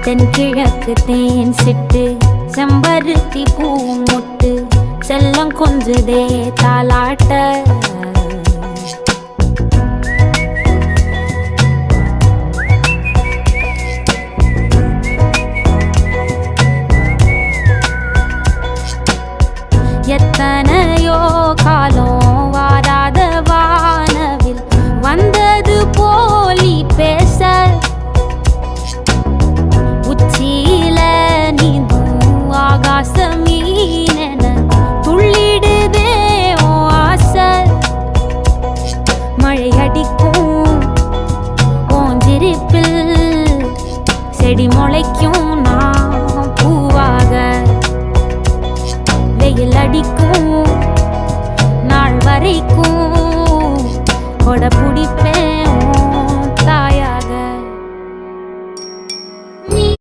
தென்கிழக்கு தேன் சிட்டு செம்பருத்தி பூ முட்டு செல்லம் கொஞ்சுதே தாலாட்ட எத்தனையோ காலம் வாராத வானவில் வந்தது போலி பேச உச்சியில நீந்தும் ஆகாச மீனென துள்ளிடுதே ஓ ஆசை மழை அடிக்கும் ஓஞ்சிருப்பில் செடி முளைக்கும் நான் பூவாக வெயில் அடிக்கும் நாள் வரைக்கும் கொடை பிடிப்பேன்